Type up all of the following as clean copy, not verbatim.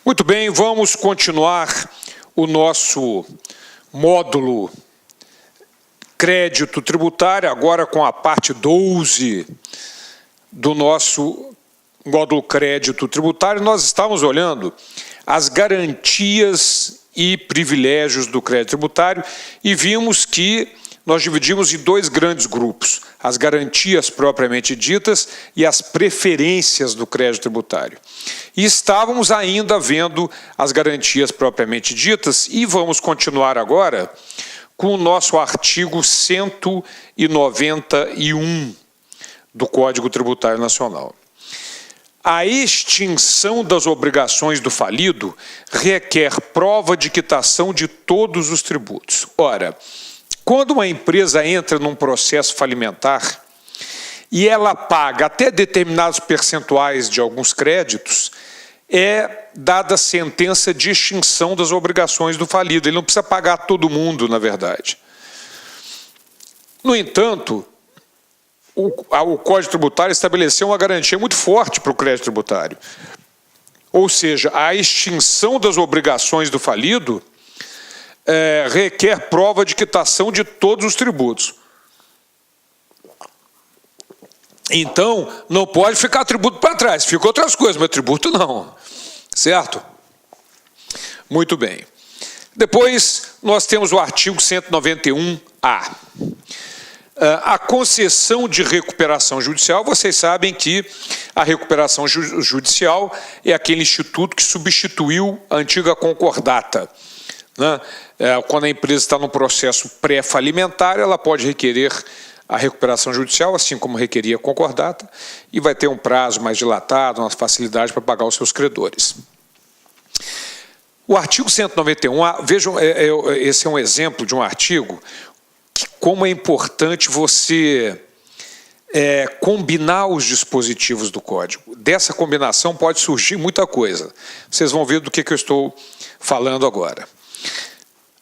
Muito bem, vamos continuar o nosso módulo crédito tributário, agora com a parte 12 do nosso módulo crédito tributário. Nós estamos olhando as garantias e privilégios do crédito tributário e vimos que nós dividimos em dois grandes grupos, as garantias propriamente ditas e as preferências do crédito tributário. E estávamos ainda vendo as garantias propriamente ditas e vamos continuar agora com o nosso artigo 191 do Código Tributário Nacional. A extinção das obrigações do falido requer prova de quitação de todos os tributos. Ora, quando uma empresa entra num processo falimentar e ela paga até determinados percentuais de alguns créditos, é dada sentença de extinção das obrigações do falido. Ele não precisa pagar todo mundo, na verdade. No entanto, o Código Tributário estabeleceu uma garantia muito forte para o crédito tributário. Ou seja, a extinção das obrigações do falido requer prova de quitação de todos os tributos. Então, não pode ficar tributo para trás, fica outras coisas, mas tributo não. Certo? Muito bem. Depois, nós temos o artigo 191-A. A concessão de recuperação judicial, vocês sabem que a recuperação judicial é aquele instituto que substituiu a antiga concordata. Né? Quando a empresa está no processo pré-falimentar, ela pode requerer a recuperação judicial, assim como requeria a concordata, e vai ter um prazo mais dilatado, uma facilidade para pagar os seus credores. O artigo 191, vejam, esse é um exemplo de um artigo, que como é importante você combinar os dispositivos do Código. Dessa combinação pode surgir muita coisa. Vocês vão ver do que eu estou falando agora.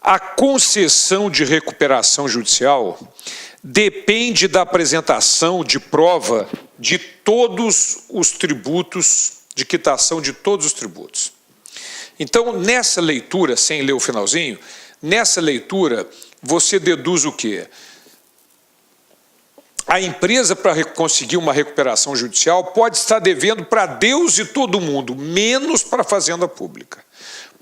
A concessão de recuperação judicial depende da apresentação de prova de todos os tributos, de quitação de todos os tributos. Então, nessa leitura, sem ler o finalzinho, nessa leitura, você deduz o quê? A empresa, para conseguir uma recuperação judicial, pode estar devendo para Deus e todo mundo, menos para a Fazenda Pública.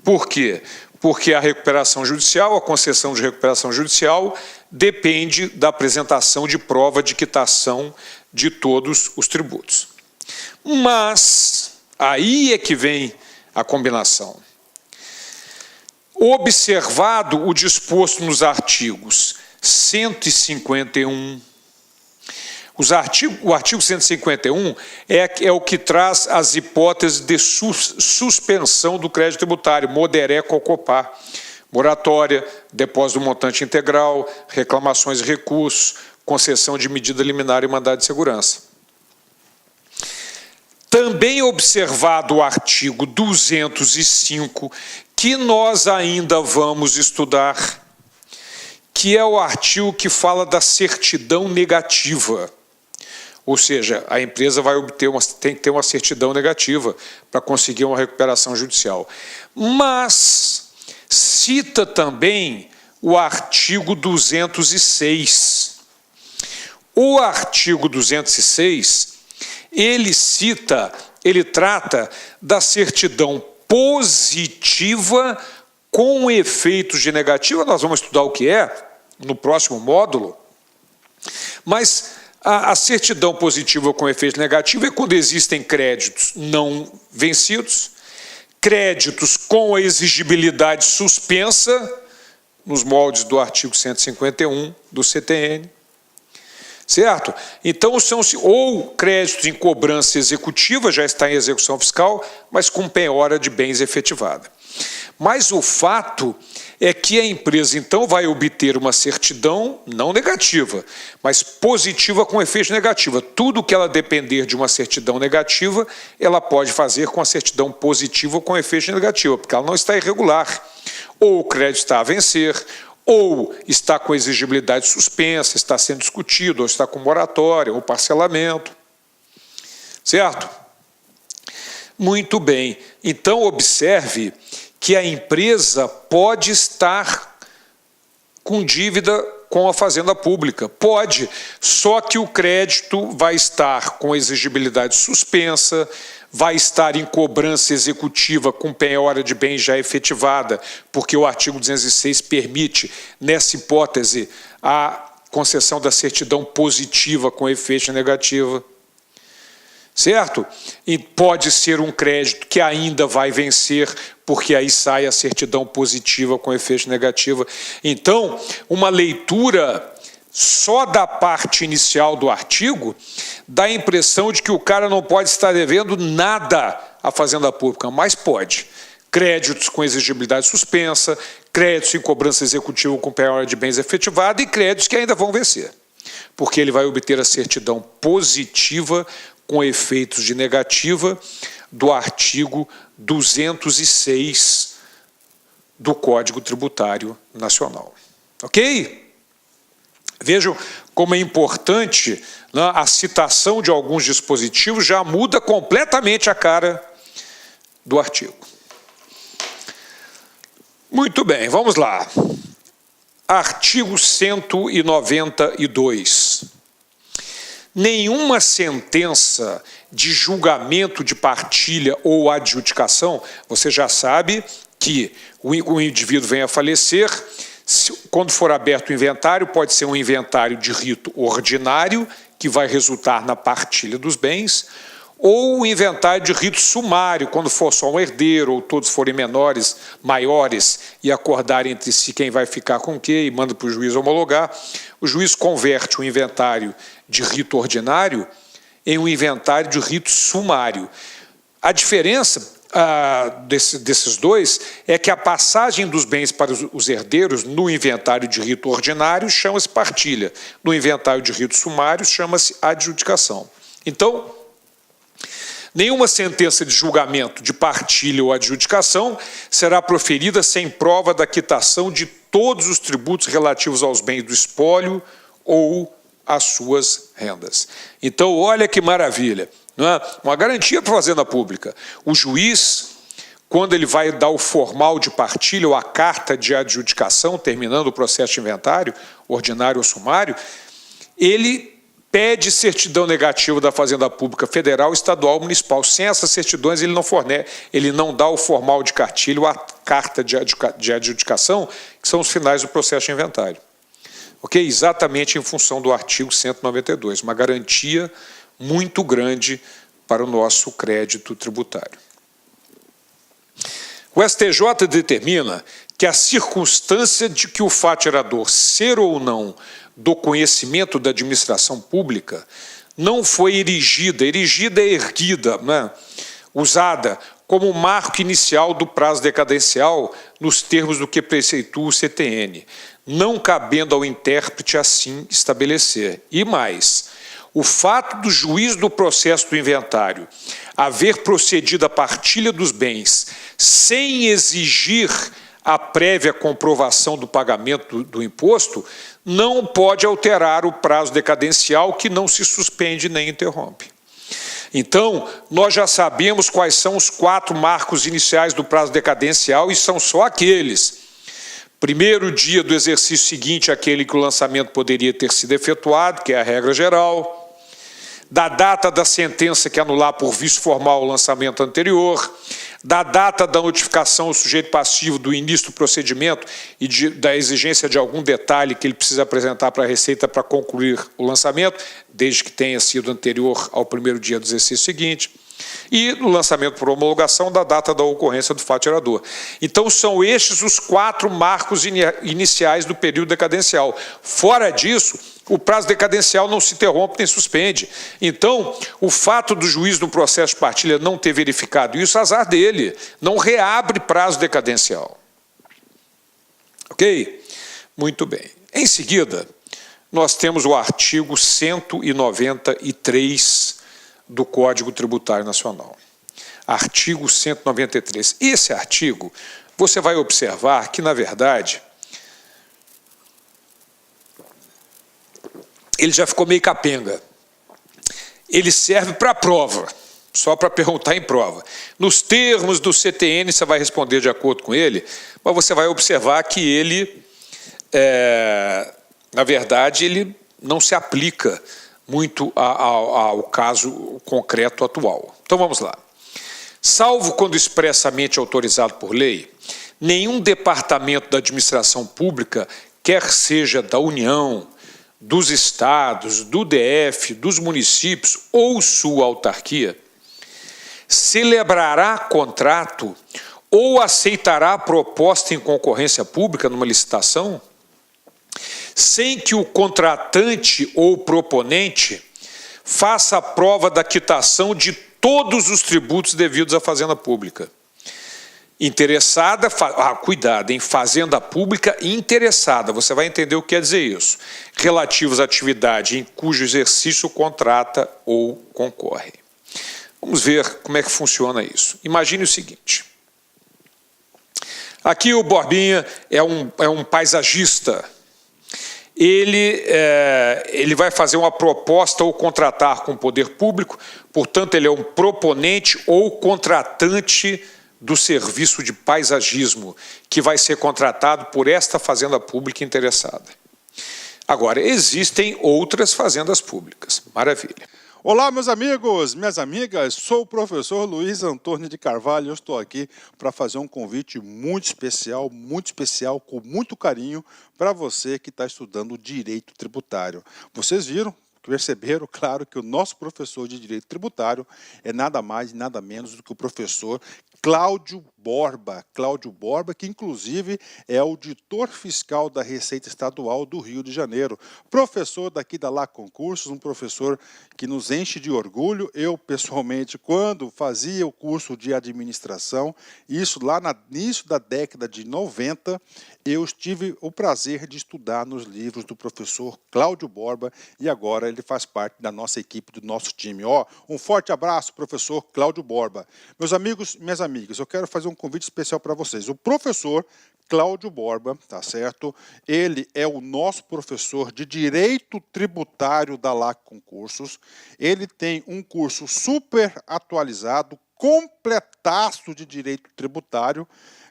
Por quê? Porque a recuperação judicial, a concessão de recuperação judicial, depende da apresentação de prova de quitação de todos os tributos. Mas, aí é que vem a combinação. Observado o disposto nos artigos 151, o artigo 151 é o que traz as hipóteses de suspensão do crédito tributário, moderé cocopá, moratória, depósito do montante integral, reclamações e recursos, concessão de medida liminar e mandado de segurança. Também observado o artigo 205, que nós ainda vamos estudar, que é o artigo que fala da certidão negativa. Ou seja, a empresa tem que ter uma certidão negativa para conseguir uma recuperação judicial. Mas cita também o artigo 206. O artigo 206, ele trata da certidão positiva com efeitos de negativa. Nós vamos estudar o que é no próximo módulo, mas a certidão positiva com efeito negativo é quando existem créditos não vencidos, créditos com a exigibilidade suspensa, nos moldes do artigo 151 do CTN, certo? Então, são ou créditos em cobrança executiva, já está em execução fiscal, mas com penhora de bens efetivada. Mas o fato é que a empresa, então, vai obter uma certidão não negativa, mas positiva com efeito negativo. Tudo que ela depender de uma certidão negativa, ela pode fazer com a certidão positiva com efeito negativo, porque ela não está irregular. Ou o crédito está a vencer, ou está com exigibilidade suspensa, está sendo discutido, ou está com moratória, ou parcelamento. Certo? Muito bem. Então, observe que a empresa pode estar com dívida com a Fazenda Pública. Pode, só que o crédito vai estar com exigibilidade suspensa, vai estar em cobrança executiva com penhora de bens já efetivada, porque o artigo 206 permite, nessa hipótese, a concessão da certidão positiva com efeito negativa. Certo? E pode ser um crédito que ainda vai vencer, porque aí sai a certidão positiva com efeito negativo. Então, uma leitura só da parte inicial do artigo dá a impressão de que o cara não pode estar devendo nada à Fazenda Pública, mas pode. Créditos com exigibilidade suspensa, créditos em cobrança executiva com penhora de bens efetivada e créditos que ainda vão vencer, porque ele vai obter a certidão positiva com efeitos de negativa do artigo 206 do Código Tributário Nacional. Ok? Vejam como é importante, né, a citação de alguns dispositivos já muda completamente a cara do artigo. Muito bem, vamos lá. Artigo 192. Nenhuma sentença de julgamento de partilha ou adjudicação, você já sabe que o indivíduo vem a falecer, quando for aberto o inventário, pode ser um inventário de rito ordinário, que vai resultar na partilha dos bens, ou um inventário de rito sumário, quando for só um herdeiro, ou todos forem menores, maiores, e acordar entre si quem vai ficar com o quê, e manda para o juiz homologar. O juiz converte o inventário de rito ordinário em um inventário de rito sumário. A diferença desses dois é que a passagem dos bens para os herdeiros no inventário de rito ordinário chama-se partilha, no inventário de rito sumário chama-se adjudicação. Então, nenhuma sentença de julgamento de partilha ou adjudicação será proferida sem prova da quitação de todos os tributos relativos aos bens do espólio ou às suas rendas. Então, olha que maravilha, não é? Uma garantia para a Fazenda Pública. O juiz, quando ele vai dar o formal de partilha ou a carta de adjudicação, terminando o processo de inventário, ordinário ou sumário, ele pede certidão negativa da Fazenda Pública Federal, Estadual, Municipal. Sem essas certidões, ele não fornece, ele não dá o formal de cartilha ou a carta de adjudicação, que são os finais do processo de inventário. Ok? Exatamente em função do artigo 192, uma garantia muito grande para o nosso crédito tributário. O STJ determina que a circunstância de que o fato gerador ser ou não do conhecimento da administração pública não foi erigida é erguida, né, usada como marco inicial do prazo decadencial nos termos do que preceitua o CTN, não cabendo ao intérprete assim estabelecer. E mais, o fato do juiz do processo do inventário haver procedido à partilha dos bens sem exigir a prévia comprovação do pagamento do imposto não pode alterar o prazo decadencial, que não se suspende nem interrompe. Então, nós já sabemos quais são os 4 marcos iniciais do prazo decadencial e são só aqueles. Primeiro dia do exercício seguinte, aquele que o lançamento poderia ter sido efetuado, que é a regra geral. Da data da sentença que anular por vício formal o lançamento anterior, da data da notificação ao sujeito passivo do início do procedimento e da exigência de algum detalhe que ele precisa apresentar para a Receita para concluir o lançamento, desde que tenha sido anterior ao primeiro dia do exercício seguinte, e no lançamento por homologação da data da ocorrência do fato gerador. Então, são estes os 4 marcos iniciais do período decadencial. Fora disso, o prazo decadencial não se interrompe nem suspende. Então, o fato do juiz no processo de partilha não ter verificado isso, azar dele, não reabre prazo decadencial. Ok? Muito bem. Em seguida, nós temos o artigo 193 do Código Tributário Nacional. Artigo 193. Esse artigo, você vai observar que, na verdade, ele já ficou meio capenga. Ele serve para a prova. só para perguntar em prova. Nos termos do CTN, você vai responder de acordo com ele, mas você vai observar que ele, na verdade, ele não se aplica muito ao caso concreto atual. Então vamos lá. Salvo quando expressamente autorizado por lei, nenhum departamento da administração pública, quer seja da União, dos estados, do DF, dos municípios ou sua autarquia, celebrará contrato ou aceitará proposta em concorrência pública numa licitação sem que o contratante ou proponente faça a prova da quitação de todos os tributos devidos à fazenda pública. Interessada, cuidado, em fazenda pública interessada, você vai entender o que quer dizer isso. Relativos à atividade em cujo exercício contrata ou concorre. Vamos ver como é que funciona isso. Imagine o seguinte. Aqui o Borbinha é um paisagista. Ele vai fazer uma proposta ou contratar com o poder público, portanto, ele é um proponente ou contratante do serviço de paisagismo, que vai ser contratado por esta fazenda pública interessada. Agora, existem outras fazendas públicas. Maravilha. Olá, meus amigos, minhas amigas, sou o professor Luiz Antônio de Carvalho e eu estou aqui para fazer um convite muito especial, com muito carinho, para você que está estudando Direito Tributário. Vocês viram? Perceberam, claro, que o nosso professor de Direito Tributário é nada mais e nada menos do que o professor Cláudio Borba. Cláudio Borba, que inclusive é auditor fiscal da Receita Estadual do Rio de Janeiro. Professor daqui da Lá Concursos, um professor que nos enche de orgulho. Eu, pessoalmente, quando fazia o curso de administração, isso lá no início da década de 90, eu tive o prazer de estudar nos livros do professor Cláudio Borba e agora ele faz parte da nossa equipe, do nosso time. Um forte abraço, professor Cláudio Borba. Meus amigos, minhas amigas, eu quero fazer um convite especial para vocês. O professor Cláudio Borba, tá certo? Ele é o nosso professor de Direito Tributário da LAC Concursos. Ele tem um curso super atualizado, completaço de Direito Tributário,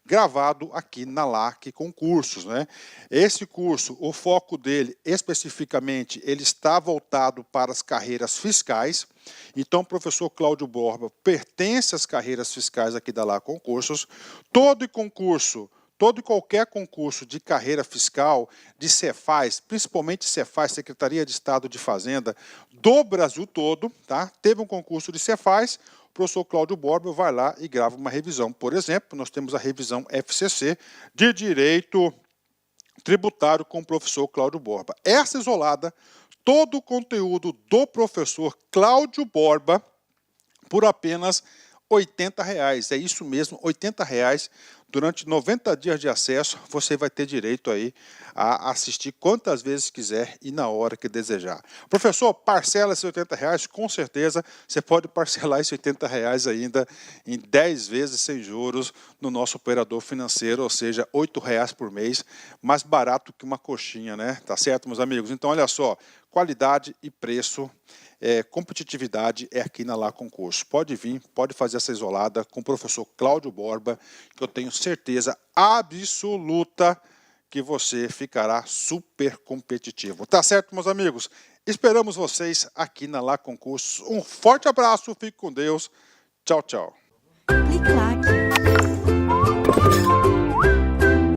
gravado aqui na LAC Concursos, né? Esse curso, o foco dele, especificamente, ele está voltado para as carreiras fiscais. Então, o professor Cláudio Borba pertence às carreiras fiscais aqui da LAC Concursos. Todo e qualquer concurso de carreira fiscal, de Cefaz, principalmente Cefaz, Secretaria de Estado de Fazenda, do Brasil todo, tá? Teve um concurso de Cefaz, o professor Cláudio Borba vai lá e grava uma revisão. Por exemplo, nós temos a revisão FCC de Direito Tributário com o professor Cláudio Borba. Essa isolada, todo o conteúdo do professor Cláudio Borba por apenas R$ 80. É isso mesmo, R$ 80. Durante 90 dias de acesso, você vai ter direito aí a assistir quantas vezes quiser e na hora que desejar. Professor, parcela esses R$ 80, com certeza você pode parcelar esses R$ 80 ainda em 10 vezes sem juros no nosso operador financeiro, ou seja, R$ 8 por mês, mais barato que uma coxinha, né? Tá certo, meus amigos? Então, olha só, qualidade e preço, competitividade é aqui na Lá Concurso. Pode vir, pode fazer essa isolada com o professor Cláudio Borba, que eu tenho certeza absoluta que você ficará super competitivo. Tá certo, meus amigos? Esperamos vocês aqui na Lá Concursos. Um forte abraço, fique com Deus. Tchau, tchau. Clique lá.